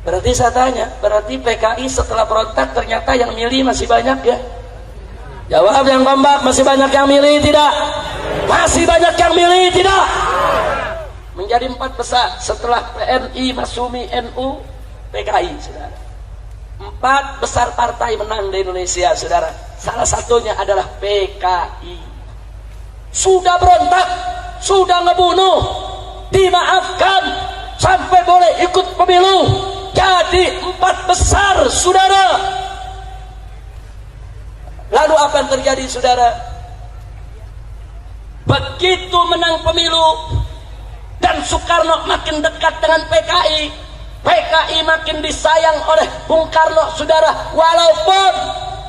Berarti saya tanya, berarti PKI setelah berontak ternyata yang milih masih banyak ya? Jawab yang kompak, masih banyak yang milih tidak? Masih banyak yang milih tidak? Menjadi 4 besar setelah PNI, Masumi, NU, PKI, saudara. 4 besar partai menang di Indonesia, saudara. Salah satunya adalah PKI. Sudah berontak, sudah ngebunuh, dimaafkan, sampai boleh ikut pemilu, jadi 4 besar, saudara. Lalu apa yang terjadi, saudara? Begitu menang pemilu dan Soekarno makin dekat dengan PKI, PKI makin disayang oleh Bung Karno, saudara. Walaupun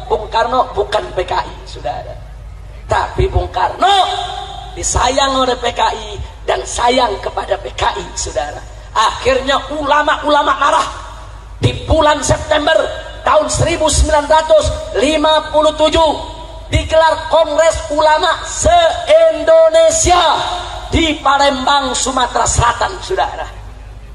Bung Karno bukan PKI, saudara, tapi Bung Karno disayang oleh PKI dan sayang kepada PKI, saudara. Akhirnya ulama-ulama marah. Di bulan September tahun 1957 digelar Kongres Ulama se-Indonesia di Palembang, Sumatera Selatan, saudara.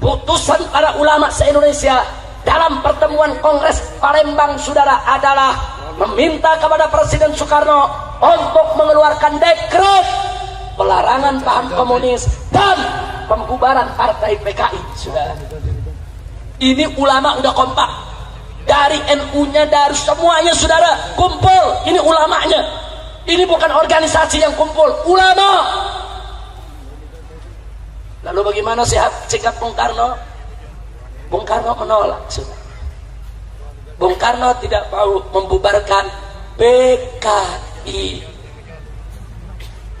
Putusan para ulama se-Indonesia dalam pertemuan Kongres Palembang, saudara, adalah meminta kepada Presiden Soekarno untuk mengeluarkan dekret pelarangan paham komunis dan pembubaran partai PKI, saudara. Ini ulama udah kompak, dari NU-nya, dari semuanya, saudara, kumpul. Ini ulamanya. Ini bukan organisasi yang kumpul, ulama. Lalu bagaimana sikap Bung Karno? Bung Karno menolak, saudara. Bung Karno tidak mau membubarkan PKI.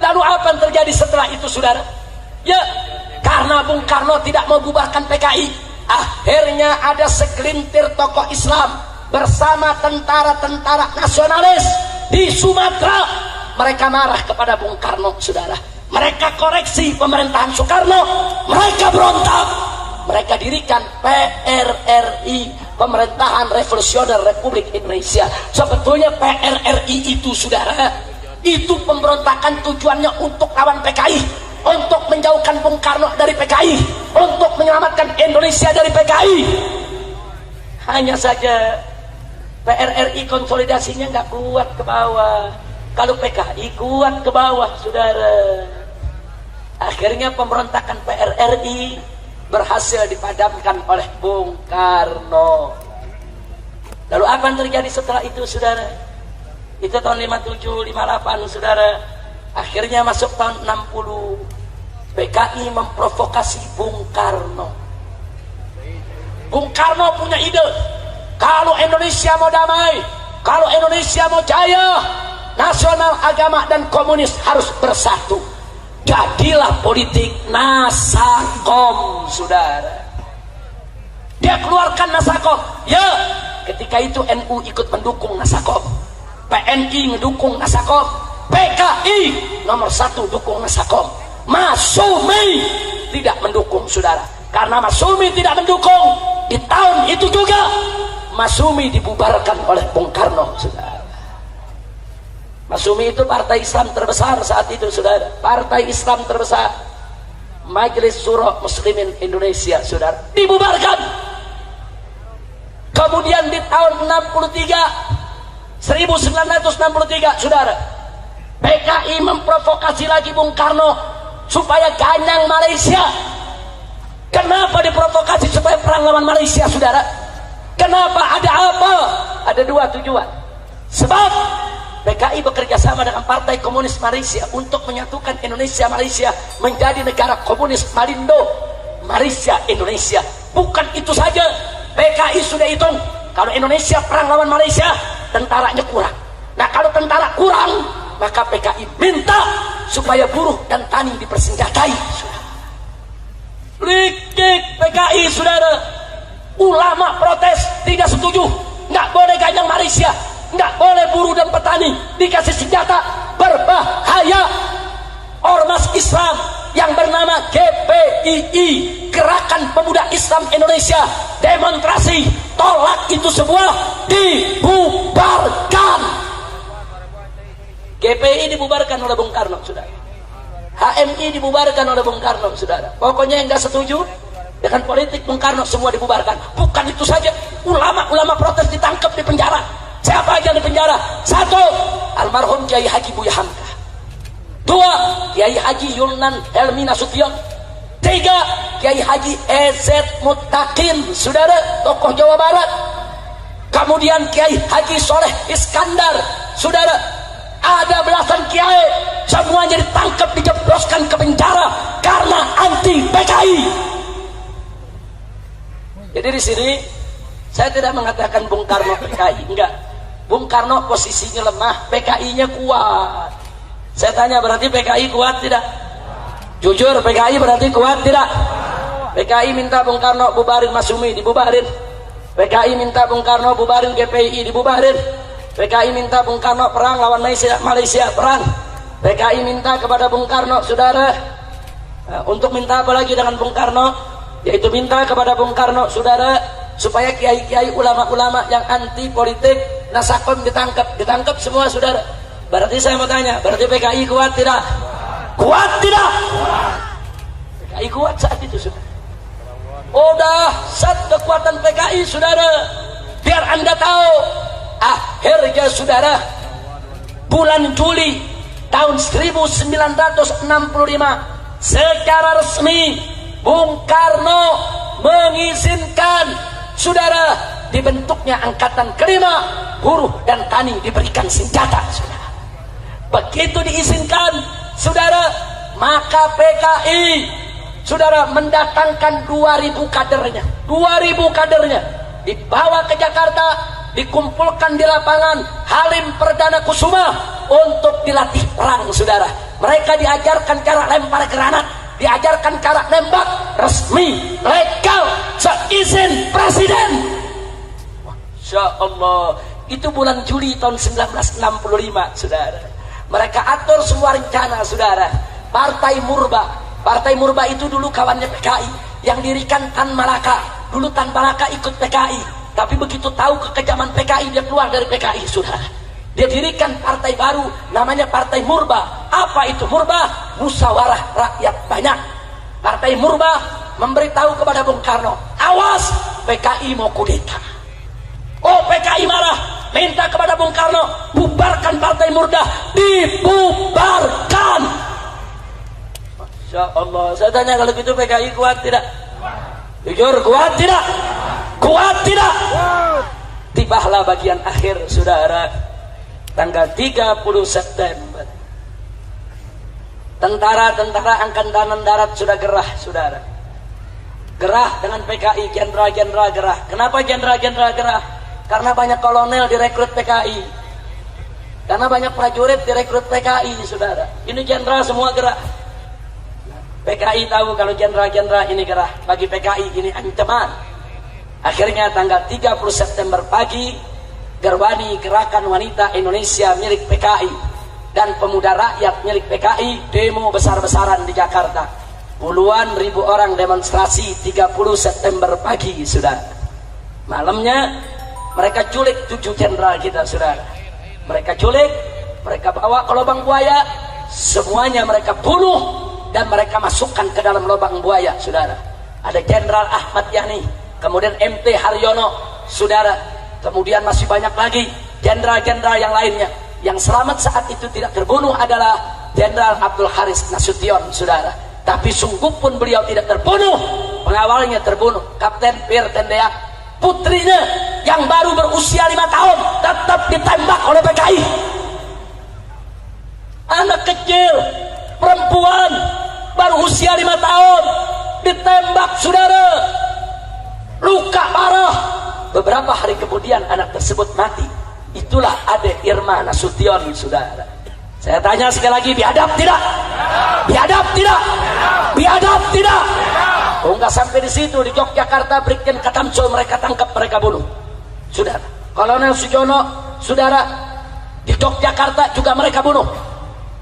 Lalu apa yang terjadi setelah itu, saudara? Ya, karena Bung Karno tidak mau bubarkan PKI, akhirnya ada segelintir tokoh Islam bersama tentara-tentara nasionalis di Sumatera. Mereka marah kepada Bung Karno, saudara. Mereka koreksi pemerintahan Soekarno. Mereka berontak. Mereka dirikan PRRI, Pemerintahan Revolusioner Republik Indonesia. Sebetulnya PRRI itu, saudara, itu pemberontakan tujuannya untuk lawan PKI, untuk menjauhkan Bung Karno dari PKI, untuk menyelamatkan Indonesia dari PKI. Hanya saja PRRI konsolidasinya nggak kuat ke bawah. Kalau PKI kuat ke bawah, saudara. Akhirnya pemberontakan PRRI berhasil dipadamkan oleh Bung Karno. Lalu apa yang terjadi setelah itu, saudara? Itu tahun 57, 58, saudara. Akhirnya masuk tahun 60, PKI memprovokasi Bung Karno. Bung Karno punya ide, kalau Indonesia mau damai, kalau Indonesia mau jaya, nasional, agama, dan komunis harus bersatu. Jadilah politik Nasakom, saudara. Dia keluarkan Nasakom. Ya, ketika itu NU ikut mendukung Nasakom, PNI mendukung Nasakom, PKI nomor 1 dukung Nasakom. Masumi tidak mendukung, saudara. Karena Masumi tidak mendukung, di tahun itu juga Masumi dibubarkan oleh Bung Karno, saudara. Masumi itu partai Islam terbesar saat itu, saudara. Partai Islam terbesar, Majelis Syuro Muslimin Indonesia, saudara, dibubarkan. Kemudian di tahun 1963, saudara, PKI memprovokasi lagi Bung Karno supaya ganyang Malaysia. Kenapa diprovokasi supaya perang lawan Malaysia, saudara? Kenapa? Ada apa? Ada 2 tujuan. Sebab PKI bekerja sama dengan Partai Komunis Malaysia untuk menyatukan Indonesia Malaysia menjadi negara komunis Malindo, Malaysia Indonesia. Bukan itu saja, PKI sudah hitung kalau Indonesia perang lawan Malaysia, tentaranya kurang. Nah, kalau tentara kurang, maka PKI minta supaya buruh dan tani dipersenjatai. Likik PKI, saudara. Ulama protes, tidak setuju, nggak boleh ganyang Malaysia, nggak boleh buruh dan petani dikasih senjata, berbahaya. Ormas Islam yang bernama GPII, Gerakan Pemuda Islam Indonesia, demonstrasi tolak itu semua, dibubarkan. GPI dibubarkan oleh Bung Karno, saudara. HMI dibubarkan oleh Bung Karno, saudara. Pokoknya yang nggak setuju dengan politik Bung Karno semua dibubarkan. Bukan itu saja, ulama-ulama protes ditangkap, di penjara. Siapa aja di penjara? 1, almarhum Kiai Haji Buya Hamka. 2, Kiai Haji Yulnan Helmi Nasution. 3, Kiai Haji EZ Mutakin, saudara, tokoh Jawa Barat. Kemudian Kiai Haji Soleh Iskandar, saudara. Ada belasan kiai, semuanya ditangkap, dijebloskan ke penjara karena anti PKI. Jadi di sini saya tidak mengatakan Bung Karno PKI, enggak. Bung Karno posisinya lemah, PKI-nya kuat. Saya tanya, berarti PKI kuat tidak? Jujur, PKI berarti kuat tidak? PKI minta Bung Karno bubarin Masumi, dibubarin. PKI minta Bung Karno bubarin GPI, dibubarin. PKI minta Bung Karno perang lawan Malaysia, perang. PKI minta kepada Bung Karno, saudara, untuk minta apa lagi dengan Bung Karno? Yaitu minta kepada Bung Karno, saudara, supaya kiai-kiai, ulama-ulama yang anti politik Nasakom ditangkap semua, saudara. Berarti saya mau tanya, berarti PKI kuat tidak? Kuat tidak? PKI kuat saat itu, saudara. Oh, dahsyat kekuatan PKI, saudara. Biar Anda tahu, akhirnya, saudara, bulan Juli tahun 1965 secara resmi Bung Karno mengizinkan, saudara, dibentuknya angkatan kelima, buruh dan tani diberikan senjata, saudara. Begitu diizinkan, saudara, maka PKI, saudara, mendatangkan 2000 kadernya, 2000 kadernya dibawa ke Jakarta, dikumpulkan di lapangan Halim Perdana Kusuma untuk dilatih perang, saudara. Mereka diajarkan cara lempar granat, diajarkan cara nembak, resmi, legal, seizin presiden. Masya Allah. Itu bulan Juli tahun 1965, saudara. Mereka atur semua rencana, saudara. Partai Murba itu dulu kawannya PKI, yang dirikan Tan Malaka. Dulu Tan Malaka ikut PKI, tapi begitu tahu kekejaman PKI, dia keluar dari PKI, saudara. Dia dirikan partai baru, namanya Partai Murba. Apa itu Murba? Musyawarah Rakyat Banyak. Partai Murba memberitahu kepada Bung Karno, awas, PKI mau kudeta. Oh, PKI marah, minta kepada Bung Karno, bubarkan Partai Murba. Dibubarkan. Masya Allah. Saya tanya, kalau gitu PKI kuat tidak? Jujur, kuat tidak? Kuat tidak? Tibalah bagian akhir, saudara. Tanggal 30 September Tentara-tentara angkatan darat sudah gerah, saudara. Gerah dengan PKI, jenderal-jenderal gerah. Kenapa jenderal-jenderal gerah? Karena banyak kolonel direkrut PKI. Karena banyak prajurit direkrut PKI, saudara. Ini jenderal semua gerah. PKI tahu kalau jenderal-jenderal ini gerah. Bagi PKI ini ancaman. Akhirnya tanggal 30 September pagi, Gerwani Gerakan Wanita Indonesia milik PKI dan Pemuda Rakyat milik PKI demo besar-besaran di Jakarta. Puluhan ribu orang demonstrasi 30 September pagi, saudara. Malamnya mereka culik 7 jenderal kita, saudara. Mereka culik, mereka bawa ke lubang buaya, semuanya mereka bunuh dan mereka masukkan ke dalam lubang buaya, saudara. Ada Jenderal Ahmad Yani, kemudian MT Haryono, saudara. Kemudian masih banyak lagi jenderal-jenderal yang lainnya. Yang selamat saat itu tidak terbunuh adalah Jenderal Abdul Haris Nasution, saudara. Tapi sungguh pun beliau tidak terbunuh. Pengawalnya terbunuh, Kapten Pierre Tendea. Putrinya yang baru berusia 5 tahun tetap ditembak oleh PKI. Anak kecil, perempuan baru usia 5 tahun ditembak, saudara. Luka parah. Beberapa hari kemudian anak tersebut mati. Itulah Ade Irma Nasution, saudara. Saya tanya sekali lagi, biadab tidak? Biadab tidak? Biadab tidak? Oh, enggak sampai di situ. Di Yogyakarta Brigjen Katamso mereka tangkap, mereka bunuh, saudara. Kolonel Sujono, saudara, di Yogyakarta juga mereka bunuh.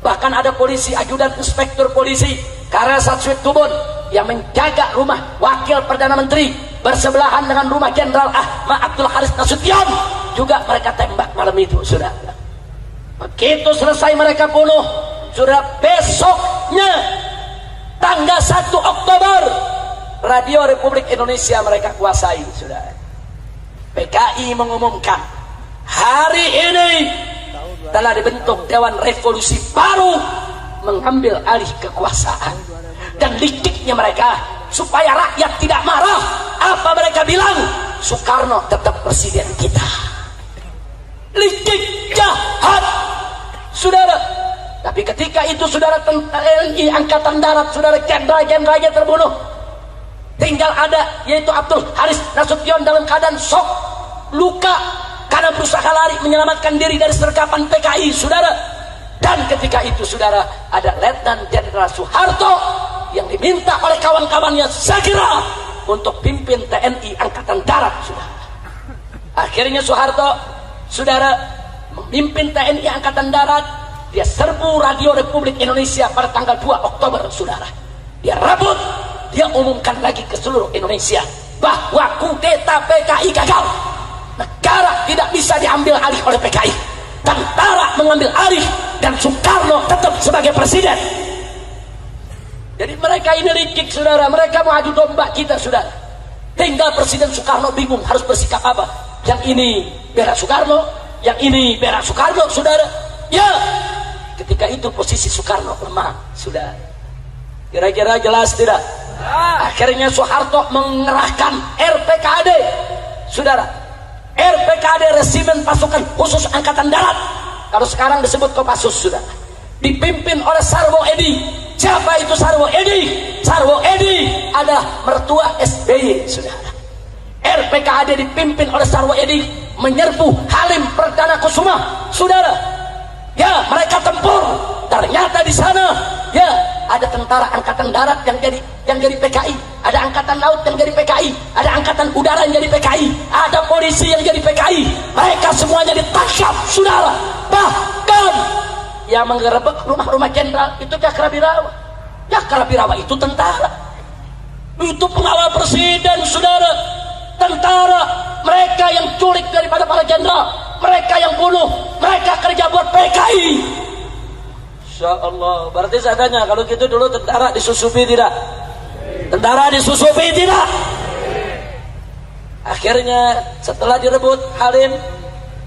Bahkan ada polisi, ajudan inspektur polisi Karasatsuit Tubun yang menjaga rumah wakil Perdana Menteri bersebelahan dengan rumah Jenderal Ahmad Abdul Haris Nasution, juga mereka tembak malam itu, saudara. Begitu selesai mereka bunuh, saudara, besoknya tanggal 1 Oktober Radio Republik Indonesia mereka kuasai, saudara. PKI mengumumkan hari ini telah dibentuk Dewan Revolusi baru mengambil alih kekuasaan. Dan liciknya mereka supaya rakyat tidak marah, apa mereka bilang? Soekarno tetap presiden kita. Licik, jahat, saudara. Tapi ketika itu, saudara, TNI Angkatan Darat, saudara, jenderal-jenderalnya terbunuh. Tinggal ada, yaitu Abdul Haris Nasution dalam keadaan shock, luka, karena berusaha lari menyelamatkan diri dari sergapan PKI, saudara. Dan ketika itu, saudara, ada Letnan Jenderal Soeharto yang diminta oleh kawan-kawannya segera untuk pimpin TNI Angkatan Darat, saudara. Akhirnya Soeharto, saudara, memimpin TNI Angkatan Darat. Dia serbu Radio Republik Indonesia pada tanggal 2 Oktober, saudara. Dia rebut, dia umumkan lagi ke seluruh Indonesia bahwa kudeta PKI gagal. Negara tidak bisa diambil alih oleh PKI. Tentara mengambil alih dan Soekarno tetap sebagai presiden. Jadi mereka ini licik, saudara. Mereka mau adu domba kita, saudara. Tinggal Presiden Soekarno bingung harus bersikap apa. Yang ini bela Soekarno, yang ini bela Soekarno, saudara. Ya, ketika itu posisi Soekarno lemah, saudara. Kira-kira jelas tidak? Akhirnya Soeharto mengerahkan RPKAD, saudara. RPKAD, Resimen Pasukan Khusus Angkatan Darat, kalau sekarang disebut Kopassus, saudara. Dipimpin oleh Sarwo Edi. Siapa itu Sarwo Edi? Sarwo Edi adalah mertua SBY, saudara. RPKAD dipimpin oleh Sarwo Edi menyerbu Halim Perdana Kusuma, saudara. Ya, mereka tempur. Ternyata di sana, ya, ada tentara Angkatan Darat yang jadi PKI, ada Angkatan Laut yang jadi PKI, ada Angkatan Udara yang jadi PKI, ada polisi yang jadi PKI. Mereka semuanya ditangkap, saudara. Bahkan yang menggerebek rumah-rumah jenderal itu Cakrabirawa. Cakrabirawa itu tentara, itu pengawal presiden, saudara. Tentara, mereka yang culik daripada para jenderal, mereka yang bunuh, mereka kerja buat PKI. Insya Allah. Berarti saya tanya, kalau gitu dulu tentara disusupi tidak? Tentara disusupi tidak? Akhirnya setelah direbut Halim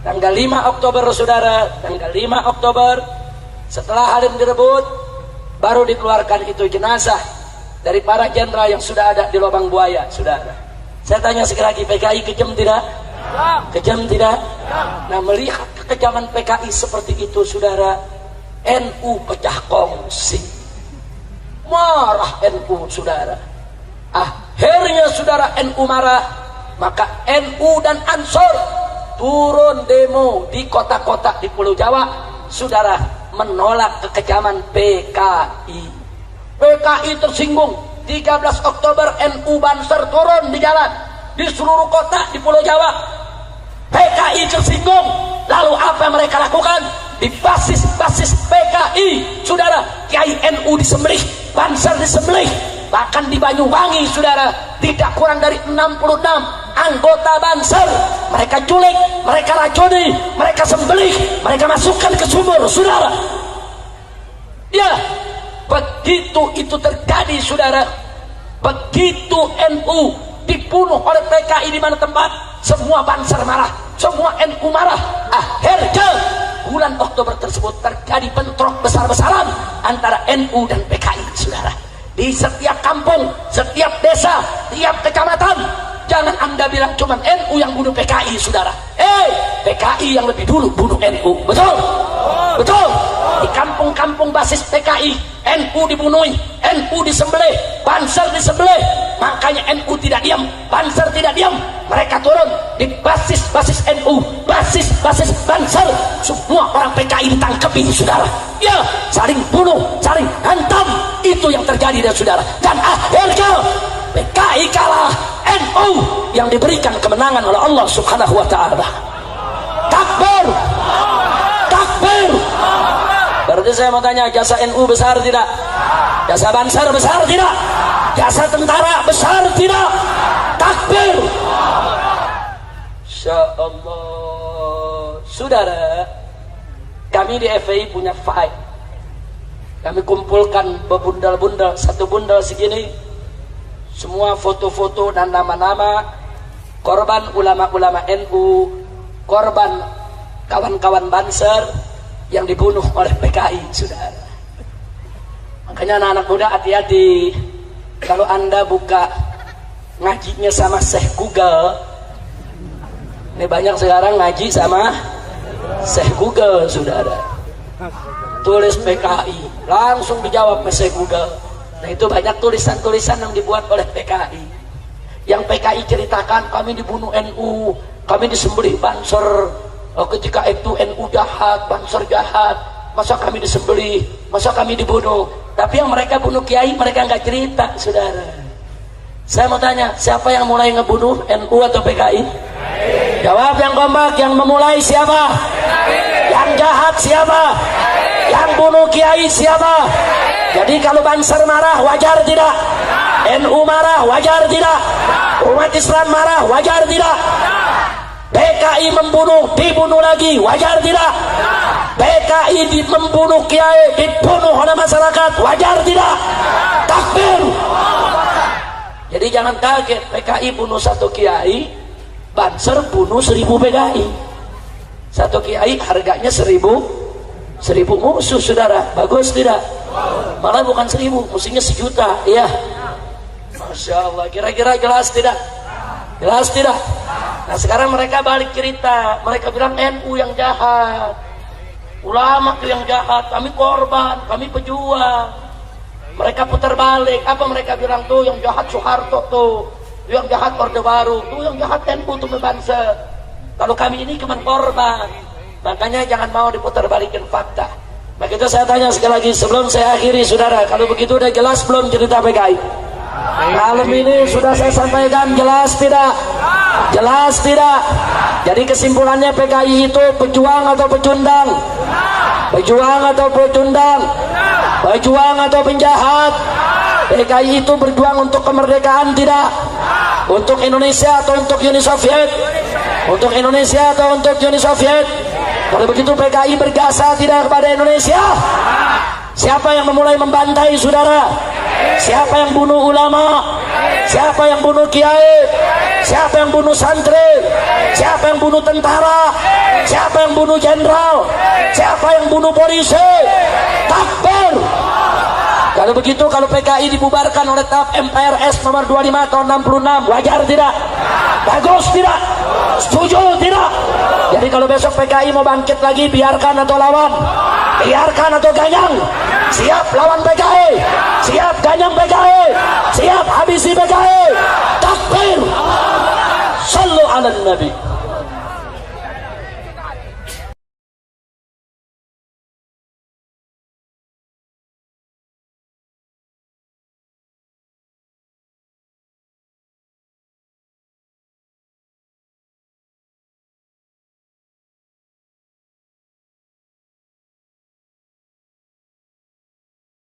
tanggal 5 Oktober, saudara, tanggal 5 Oktober setelah Halim direbut, baru dikeluarkan itu jenazah dari para jenderal yang sudah ada di lubang buaya, saudara. Saya tanya sekali lagi, PKI kejam tidak? Kejam tidak? Nah, melihat kekejaman PKI seperti itu, saudara, NU pecah kongsi. Marah NU, saudara. Akhirnya saudara NU marah, maka NU dan Ansor turun demo di kota-kota di Pulau Jawa, saudara, menolak kekejaman PKI. PKI tersinggung. 13 Oktober NU Banser turun di jalan di seluruh kota di Pulau Jawa. PKI tersinggung. Lalu apa yang mereka lakukan? Di basis-basis PKI, saudara, Kiai NU disembelih, Banser disembelih. Bahkan di Banyuwangi, saudara, tidak kurang dari 66 anggota Banser mereka culik, mereka racuni, mereka sembelih, mereka masukkan ke sumur, saudara. Ya, begitu itu terjadi, saudara. Begitu NU dibunuh oleh PKI di mana tempat, semua Banser marah, semua NU marah. Akhirnya bulan Oktober tersebut terjadi bentrok besar-besaran antara NU dan PKI, saudara. Di setiap kampung, setiap desa, tiap kecamatan. Jangan Anda bilang cuma NU yang bunuh PKI, saudara. PKI yang lebih dulu bunuh NU. Betul? Betul. Di kampung-kampung basis PKI, NU dibunuhi, NU disembelih, Banser disembelih. Makanya NU tidak diam, Banser tidak diam. Mereka turun di basis-basis NU, basis-basis Banser. Semua orang PKI ditangkapi, saudara. Ya, saling bunuh, saling hantam. Itu yang terjadi, saudara. Dan akhirnya PKI kalah, NU yang diberikan kemenangan oleh Allah Subhanahu wa Ta'ala. Takbir, takbir. Berarti saya mau tanya, jasa NU besar tidak? Jasa Banser besar tidak? Jasa tentara besar tidak? Takbir. Insya Allah, saudara, kami di FPI punya file. Kami kumpulkan bebundal-bundal, satu bundal segini, semua foto-foto dan nama-nama korban ulama-ulama NU, korban kawan-kawan Banser yang dibunuh oleh PKI, saudara. Makanya anak-anak muda hati-hati kalau Anda buka ngajinya sama Syekh Google. Ini banyak sekarang ngaji sama Syekh Google, saudara. Tulis PKI, langsung dijawab Syekh Google. Nah, itu banyak tulisan-tulisan yang dibuat oleh PKI. Yang PKI ceritakan, kami dibunuh NU, kami disembelih Banser. Ketika itu NU jahat, Banser jahat, masa kami disembelih, masa kami dibunuh. Tapi yang mereka bunuh kiai, mereka nggak cerita, saudara. Saya mau tanya, siapa yang mulai ngebunuh, NU atau PKI? Jawab yang kompak. Yang memulai siapa? Yang jahat siapa? Yang bunuh kiai siapa? Jadi kalau Banser marah, wajar tidak? NU marah, wajar tidak? Umat Islam marah, wajar tidak? PKI membunuh, dibunuh lagi, wajar tidak? PKI membunuh kiai, dibunuh oleh masyarakat, wajar tidak? Takbir. Jadi jangan kaget, PKI bunuh satu kiai, Banser bunuh 1000 PKI. Satu kiai harganya 1000 musuh, saudara. Bagus tidak? Malah bukan 1000, musuhnya 1.000.000. Iya. Masya Allah. Kira-kira jelas tidak? Jelas tidak? Nah, sekarang mereka balik cerita. Mereka bilang NU yang jahat, ulama itu yang jahat, kami korban, kami pejuang. Mereka putar balik. Apa mereka bilang? Tuh yang jahat Soeharto, tuh yang jahat Orde Baru, tuh yang jahat NU, tuh Banser. Kalau kami ini cuma korban. Makanya jangan mau diputar balikin fakta. Begitu saya tanya sekali lagi sebelum saya akhiri, saudara, kalau begitu udah jelas belum cerita PKI? Malam ini sudah saya sampaikan, jelas tidak? Jelas tidak? Jadi kesimpulannya, PKI itu pejuang atau pecundang? Pejuang atau pecundang? Pejuang atau penjahat? PKI itu berjuang untuk kemerdekaan tidak? Untuk Indonesia atau untuk Uni Soviet? Untuk Indonesia atau untuk Uni Soviet? Kalau begitu PKI berjasa tidak kepada Indonesia? Siapa yang memulai membantai, saudara? Siapa yang bunuh ulama? Siapa yang bunuh kiai? Siapa yang bunuh santri? Siapa yang bunuh tentara? Siapa yang bunuh jenderal? Siapa yang bunuh polisi? Takbir. Kalau begitu, kalau PKI dibubarkan oleh TAP MPRS nomor 25 tahun 66, wajar tidak? Bagus tidak? Setuju tidak? Jadi kalau besok PKI mau bangkit lagi, biarkan atau lawan? Biarkan atau ganyang? siap lawan PKI, siap ganyang PKI, siap habisi PKI. Takbir. Sallu ala nabi.